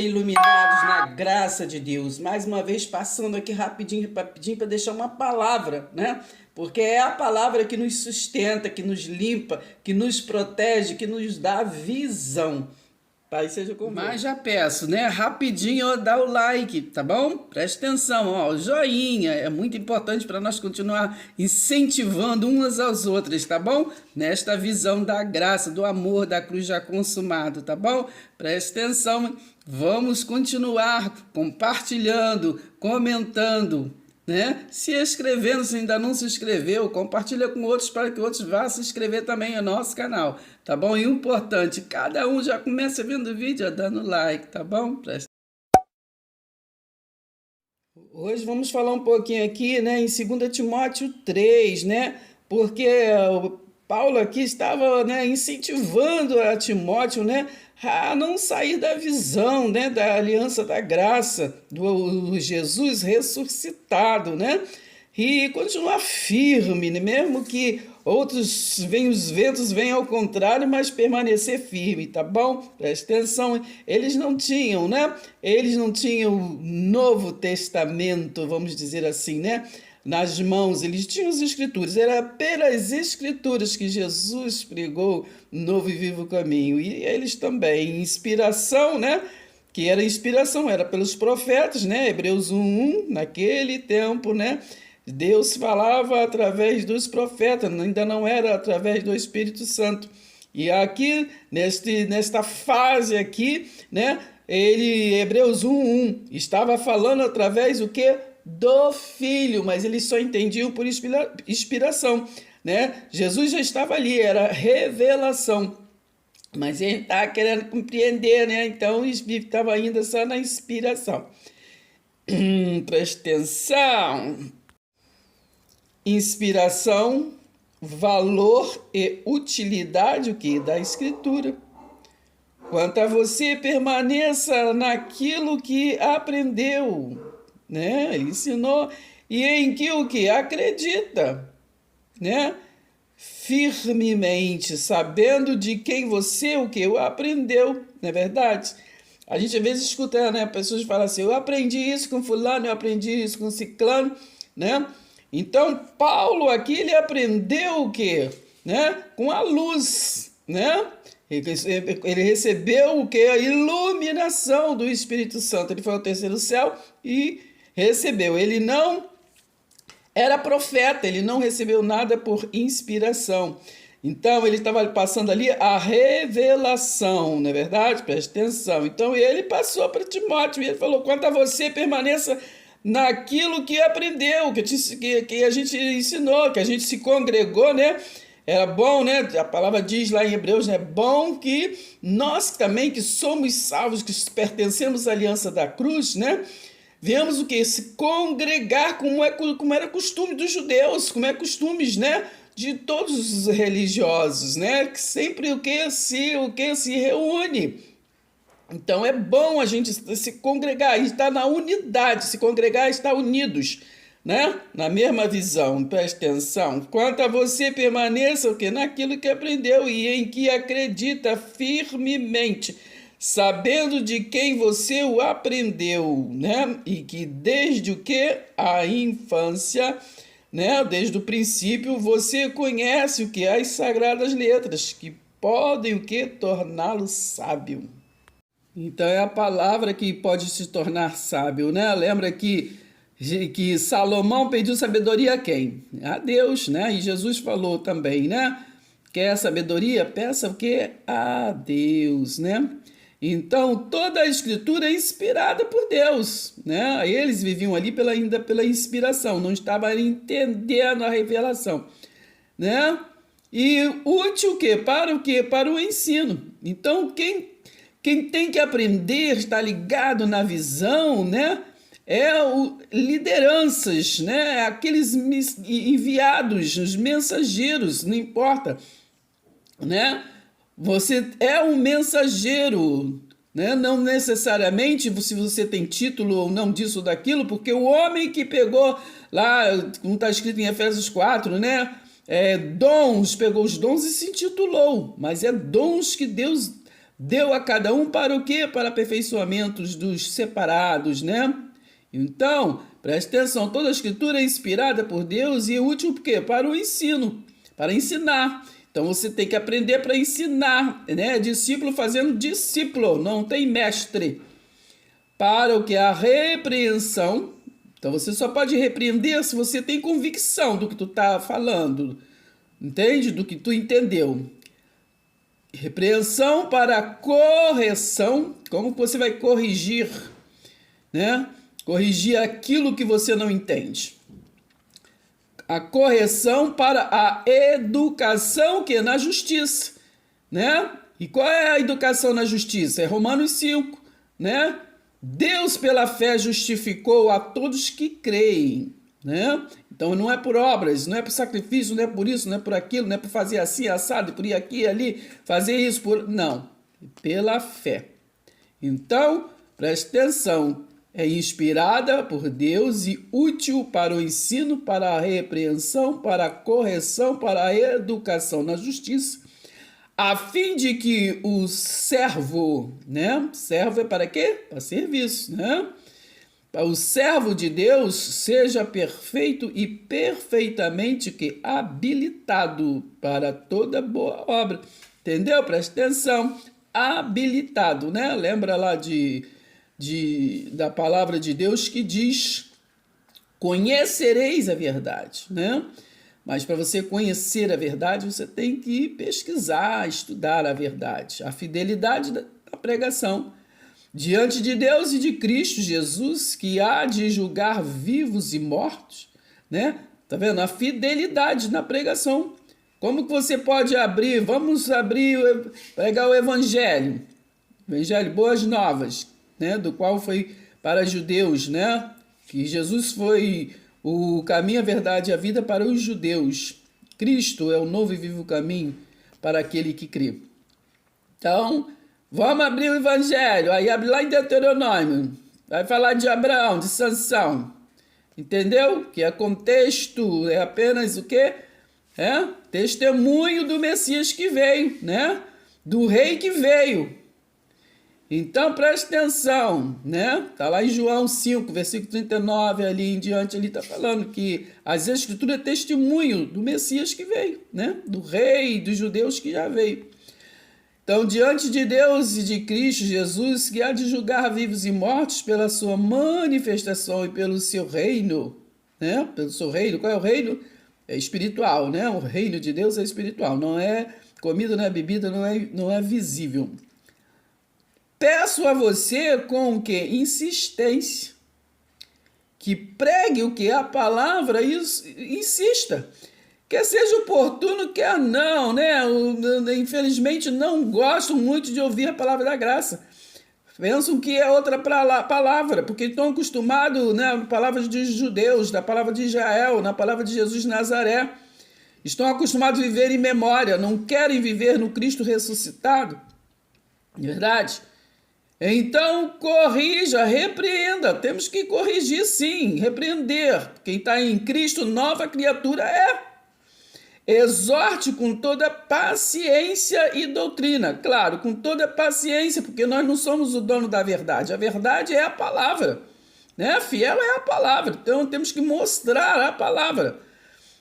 iluminados na graça de Deus. Mais uma vez passando aqui rapidinho para deixar uma palavra, né? Porque é a palavra que nos sustenta, que nos limpa, que nos protege, que nos dá visão. Pai, seja convosco. Mas já peço, né? Rapidinho, ó, dá o like, tá bom? Presta atenção, ó, o joinha é muito importante para nós continuar incentivando umas às outras, tá bom? Nesta visão da graça, do amor, da cruz já consumado, tá bom? Presta atenção, vamos continuar compartilhando, comentando, né? Se inscrevendo, se ainda não se inscreveu, compartilha com outros para que outros vá se inscrever também no nosso canal, tá bom? E importante, cada um já começa vendo o vídeo dando like, tá bom? Hoje vamos falar um pouquinho aqui, né, em 2 Timóteo 3, né? Porque o Paulo aqui estava, né, incentivando a Timóteo, né, a não sair da visão, né, da aliança da graça, do Jesus ressuscitado, né, e continuar firme, né, mesmo que os ventos venham ao contrário, mas permanecer firme, tá bom? Presta atenção, eles não tinham, né, eles não tinham o Novo Testamento, vamos dizer assim, né, nas mãos, eles tinham as escrituras, era pelas escrituras que Jesus pregou novo e vivo caminho, e eles também, inspiração, né, que era inspiração, era pelos profetas, né, Hebreus 1:1, naquele tempo, né, Deus falava através dos profetas, ainda não era através do Espírito Santo, e aqui, nesta fase aqui, né, Hebreus 1:1, estava falando através do que? Do Filho, mas eles só entendiam por inspiração, né? Jesus já estava ali, era revelação, mas ele estava querendo compreender, né? Então estava ainda só na inspiração. Presta atenção. Inspiração, valor e utilidade o que? Da Escritura. Quanto a você, permaneça naquilo que aprendeu, né? Ele ensinou, e em que o que? Acredita, né? Firmemente, sabendo de quem você o que? Aprendeu, não é verdade? A gente às vezes escuta, né? Pessoas falam assim, eu aprendi isso com fulano, eu aprendi isso com ciclano, né? Então, Paulo aqui, ele aprendeu o quê? Né? Com a luz, né? Ele recebeu o que? A iluminação do Espírito Santo. Ele foi ao terceiro céu e recebeu. Ele não era profeta, ele não recebeu nada por inspiração. Então, ele estava passando ali a revelação, não é verdade? Preste atenção. Então, ele passou para Timóteo e ele falou, quanto a você, permaneça naquilo que aprendeu, que a gente ensinou, que a gente se congregou, né? Era bom, né? A palavra diz lá em Hebreus, né? Bom que nós também, que somos salvos, que pertencemos à aliança da cruz, né? Viemos o que? Se congregar, como era costume dos judeus, como é costumes, né? De todos os religiosos, né? Que sempre o que se reúne. Então é bom a gente se congregar, estar na unidade, se congregar, estar unidos, né? Na mesma visão, preste atenção. Quanto a você, permaneça o quê? Naquilo que aprendeu e em que acredita firmemente, sabendo de quem você o aprendeu, né? E que desde o que? A infância, né? Desde o princípio, você conhece o que? As sagradas letras, que podem o que? Torná-lo sábio. Então é a palavra que pode se tornar sábio, né? Lembra que Salomão pediu sabedoria a quem? A Deus, né? E Jesus falou também, né? Quer sabedoria? Peça o quê? A Deus, né? Então toda a escritura é inspirada por Deus, né? Eles viviam ali ainda pela inspiração, não estavam entendendo a revelação, né? E útil o quê? Para o quê? Para o ensino. Então quem tem que aprender, está ligado na visão, né? Lideranças, né? Aqueles enviados, os mensageiros, não importa, né? Você é um mensageiro, né? Não necessariamente se você tem título ou não disso ou daquilo, porque o homem que pegou lá, como está escrito em Efésios 4, né? Dons, pegou os dons e se intitulou, mas é dons que Deus deu a cada um para o quê? Para aperfeiçoamentos dos separados, né? Então, preste atenção, toda a escritura é inspirada por Deus e é útil por quê? Para o ensino, para ensinar. Então você tem que aprender para ensinar, né? Discípulo fazendo discípulo, não tem mestre. Para o que? A repreensão. Então você só pode repreender se você tem convicção do que tu está falando, entende? Do que tu entendeu. Repreensão para correção. Como você vai corrigir, né? Corrigir aquilo que você não entende. A correção para a educação, que é na justiça, né? E qual é a educação na justiça? É Romanos 5, né? Deus pela fé justificou a todos que creem, né? Então não é por obras, não é por sacrifício, não é por isso, não é por aquilo, não é por fazer assim, assado, por ir aqui, ali, fazer isso, por... Não, pela fé. Então, preste atenção, é inspirada por Deus e útil para o ensino, para a repreensão, para a correção, para a educação na justiça, a fim de que o servo, né? Servo é para quê? Para serviço, né? O servo de Deus seja perfeito e perfeitamente que habilitado para toda boa obra. Entendeu? Presta atenção. Habilitado, né? Lembra lá da palavra de Deus que diz: conhecereis a verdade, né? Mas para você conhecer a verdade, você tem que pesquisar, estudar a verdade, a fidelidade da pregação diante de Deus e de Cristo Jesus, que há de julgar vivos e mortos, né? Tá vendo? A fidelidade na pregação. Como que você pode abrir? Vamos abrir, pegar o Evangelho, Boas Novas, né? Do qual foi para judeus, né? Que Jesus foi o caminho, a verdade e a vida para os judeus. Cristo é o novo e vivo caminho para aquele que crê. Então, vamos abrir o Evangelho. Aí abre lá em Deuteronômio. Vai falar de Abraão, de Sansão. Entendeu? Que é contexto, é apenas o quê? É testemunho do Messias que veio, né? Do rei que veio. Então, preste atenção, né? Tá lá em João 5, versículo 39, ali em diante, ele está falando que as Escrituras é testemunho do Messias que veio, né? Do rei dos judeus que já veio. Então, diante de Deus e de Cristo Jesus, que há de julgar vivos e mortos pela sua manifestação e pelo seu reino, né? Pelo seu reino. Qual é o reino? É espiritual, né? O reino de Deus é espiritual, não é comida, não é bebida, não é visível. Peço a você com o que? Insistência. Que pregue o que? A palavra e insista. Quer seja oportuno, quer não, né? Infelizmente não gostam muito de ouvir a palavra da graça. Pensam que é outra palavra, porque estão acostumados, né, na palavra dos judeus, na palavra de Israel, na palavra de Jesus de Nazaré. Estão acostumados a viver em memória, não querem viver no Cristo ressuscitado. Verdade? Então, corrija, repreenda. Temos que corrigir, sim, repreender. Quem está em Cristo, nova criatura é. Exorte com toda paciência e doutrina. Claro, com toda paciência, porque nós não somos o dono da verdade. A verdade é a palavra, né? Fiel é a palavra. Então, temos que mostrar a palavra,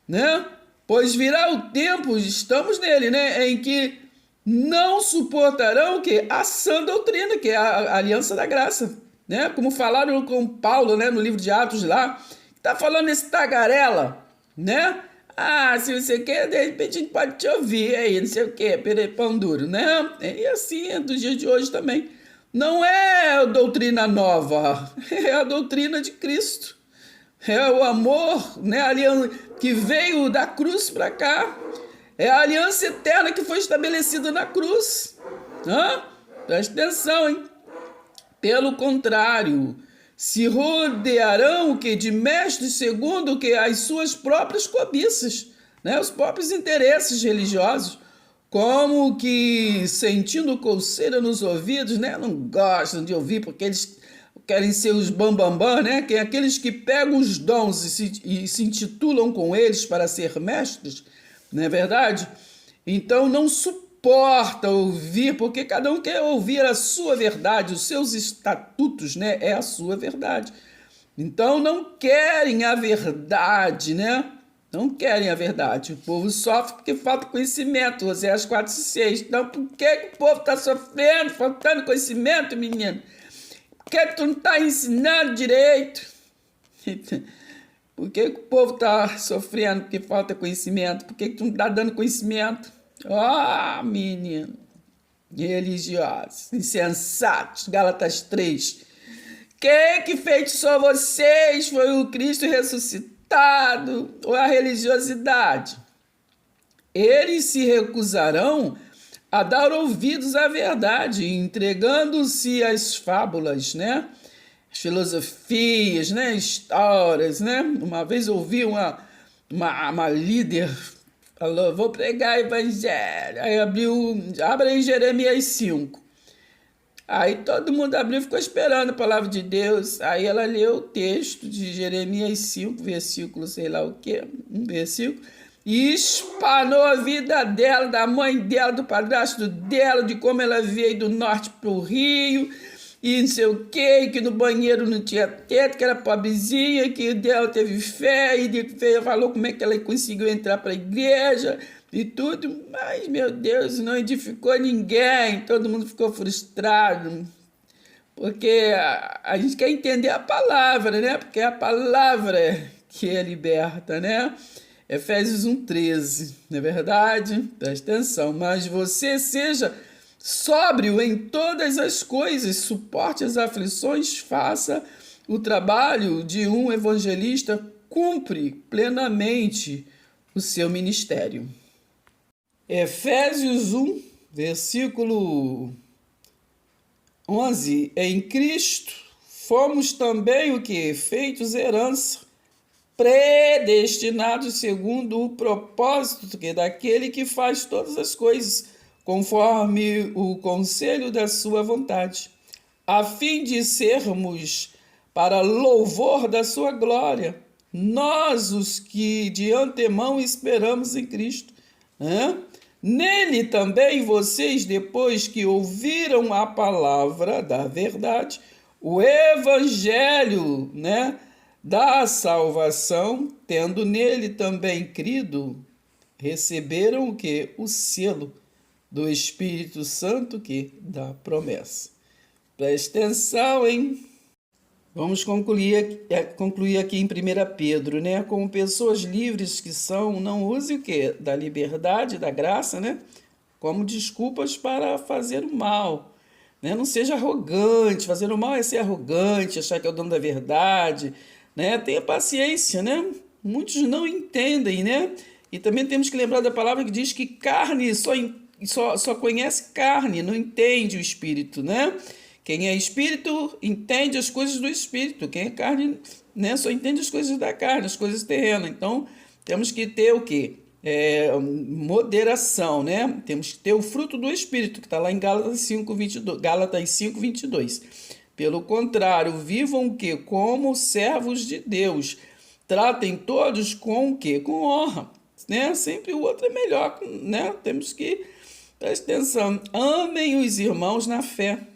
né? Pois virá o tempo, estamos nele, né? Em que não suportarão o quê? A sã doutrina, que é a aliança da graça, né? Como falaram com Paulo, né, no livro de Atos lá, tá falando esse tagarela, né? Ah, se você quer, de repente a gente pode te ouvir aí, não sei o quê, pão duro, né? E assim é dos dias de hoje também. Não é a doutrina nova, é a doutrina de Cristo. É o amor, né, que veio da cruz para cá. É a aliança eterna que foi estabelecida na cruz. Presta atenção, hein? Pelo contrário, se rodearão o que? De mestres segundo o que? As suas próprias cobiças, né? Os próprios interesses religiosos, como que sentindo coceira nos ouvidos, né? Não gostam de ouvir porque eles querem ser os bambambam, né? Que é aqueles que pegam os dons e se intitulam com eles para ser mestres, não é verdade? Então não suportam importa ouvir, porque cada um quer ouvir a sua verdade, os seus estatutos, né? É a sua verdade. Então não querem a verdade, né? Não querem a verdade. O povo sofre porque falta conhecimento. Oséias 4:6. Então por que o povo está sofrendo, faltando conhecimento, menino? Por que tu não está ensinando direito? Por que o povo está sofrendo porque falta conhecimento? Por que tu não está dando conhecimento? Ah, menino. Religiosos, insensatos. Gálatas 3. Quem que feitiçou vocês? Foi o Cristo ressuscitado ou a religiosidade? Eles se recusarão a dar ouvidos à verdade, entregando-se às fábulas, né? As filosofias, né? Histórias, né? Uma vez ouvi uma líder falou, vou pregar evangelho. Aí abre aí Jeremias 5. Aí todo mundo abriu e ficou esperando a palavra de Deus. Aí ela leu o texto de Jeremias 5, versículo sei lá o quê, um versículo, e espanou a vida dela, da mãe dela, do padrasto dela, de como ela veio do norte para o Rio, e não sei o quê, que no banheiro não tinha teto, que era pobrezinha, que dela teve fé, e falou como é que ela conseguiu entrar para a igreja, e tudo, mas, meu Deus, não edificou ninguém, todo mundo ficou frustrado, porque a gente quer entender a palavra, né? Porque é a palavra que é liberta, né? Efésios 1:13, não é verdade? Presta atenção, mas você seja sóbrio em todas as coisas, suporte as aflições, faça o trabalho de um evangelista, cumpre plenamente o seu ministério. Efésios 1, versículo 11. Em Cristo fomos também o que? Feitos herança, predestinados segundo o propósito que daquele que faz todas as coisas, conforme o conselho da sua vontade, a fim de sermos para louvor da sua glória, nós os que de antemão esperamos em Cristo. Nele também vocês, depois que ouviram a palavra da verdade, o evangelho, né, da salvação, tendo nele também crido, receberam o que? O selo do Espírito Santo que dá promessa. Presta atenção, hein? Vamos concluir aqui em 1 Pedro, né? Como pessoas livres que são, não use o quê? Da liberdade, da graça, né? Como desculpas para fazer o mal, né? Não seja arrogante, fazer o mal é ser arrogante, achar que é o dono da verdade, né? Tenha paciência, né? Muitos não entendem, né? E também temos que lembrar da palavra que diz que carne só conhece carne, não entende o espírito, né? Quem é espírito entende as coisas do espírito. Quem é carne, né, só entende as coisas da carne, as coisas terrenas. Então, temos que ter o quê? Moderação, né? Temos que ter o fruto do espírito, que está lá em Gálatas 5:22. Pelo contrário, vivam o quê? Como servos de Deus. Tratem todos com o quê? Com honra, né? Sempre o outro é melhor, né? Temos que prestar atenção. Amem os irmãos na fé.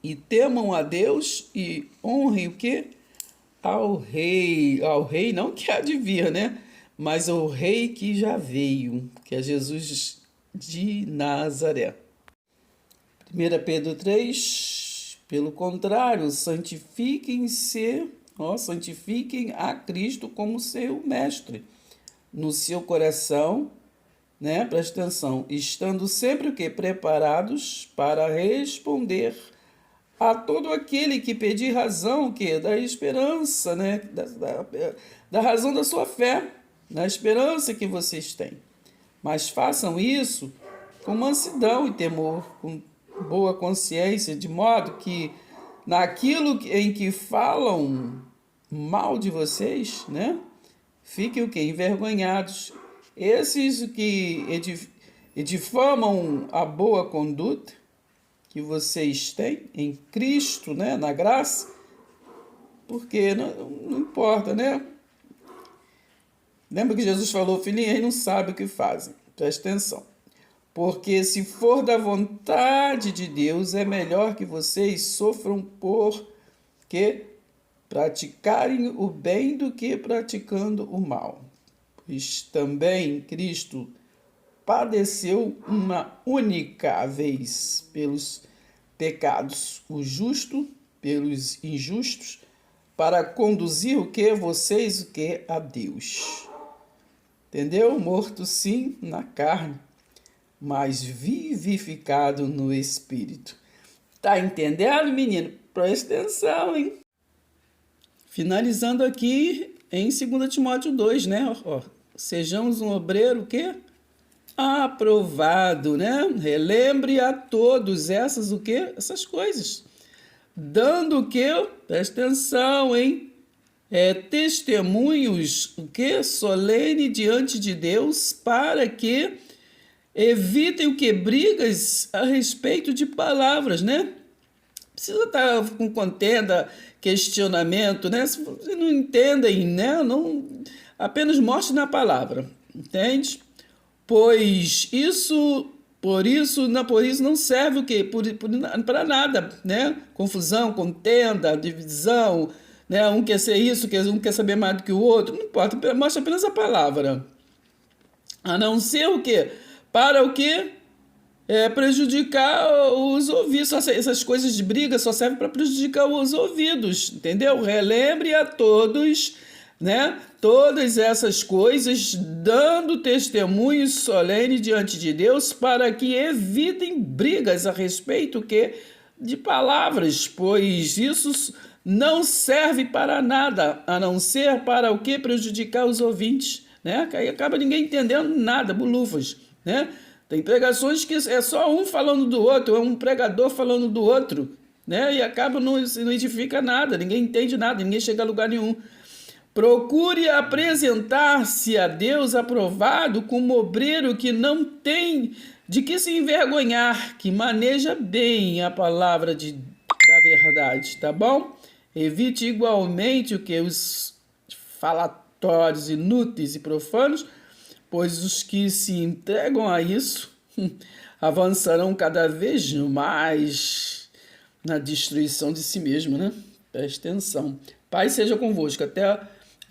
E temam a Deus e honrem o quê? Ao rei não que há de vir, né? Mas ao rei que já veio, que é Jesus de Nazaré. 1 Pedro 3, pelo contrário, santifiquem a Cristo como seu mestre no seu coração, né? Presta atenção, estando sempre o quê? Preparados para responder a todo aquele que pedir razão, que da esperança, né? Da razão da sua fé, da esperança que vocês têm. Mas façam isso com mansidão e temor, com boa consciência, de modo que naquilo em que falam mal de vocês, né? Fiquem o quê? Envergonhados. Esses que difamam a boa conduta que vocês têm em Cristo, né, na graça, porque não importa, né? Lembra que Jesus falou, filhinha, eles não sabem o que fazem. Presta atenção. Porque se for da vontade de Deus, é melhor que vocês sofram por que praticarem o bem do que praticando o mal. Pois também Cristo padeceu uma única vez pelos pecados, o justo pelos injustos, para conduzir o que vocês o que a Deus. Entendeu? Morto sim na carne, mas vivificado no Espírito. Tá entendendo, menino? Presta atenção, hein? Finalizando aqui em 2 Timóteo 2, né? Ó, sejamos um obreiro, o quê? Aprovado, né? Relembre a todos essas, o quê? Essas coisas. Dando o quê? Presta atenção, hein? Testemunhos, o quê? Solene diante de Deus, para que evitem o que? Brigas a respeito de palavras, né? Precisa estar com contenda, questionamento, né? Se vocês não entendem, né? Não, apenas mostre na palavra, entende? Por isso não serve o quê? Para nada, né? Confusão, contenda, divisão, né? Um quer ser isso, um quer saber mais do que o outro, não importa, mostra apenas a palavra. A não ser o quê? Para o quê? Prejudicar os ouvidos. Essas coisas de briga só servem para prejudicar os ouvidos, entendeu? Relembre a todos, né? Todas essas coisas, dando testemunho solene diante de Deus, para que evitem brigas a respeito de palavras, pois isso não serve para nada, a não ser para o que? Prejudicar os ouvintes, né? Aí acaba ninguém entendendo nada, bulufas, né? Tem pregações que é só um falando do outro, é um pregador falando do outro, né? E acaba não edifica nada, ninguém entende nada, ninguém chega a lugar nenhum. Procure apresentar-se a Deus aprovado como obreiro que não tem de que se envergonhar, que maneja bem a palavra da verdade, tá bom? Evite igualmente o que? Os falatórios inúteis e profanos, pois os que se entregam a isso avançarão cada vez mais na destruição de si mesmo, né? Preste atenção. Pai seja convosco.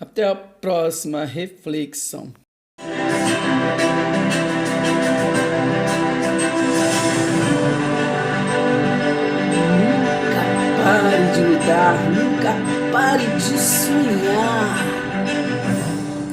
Até a próxima reflexão. Nunca pare de lutar, nunca pare de sonhar.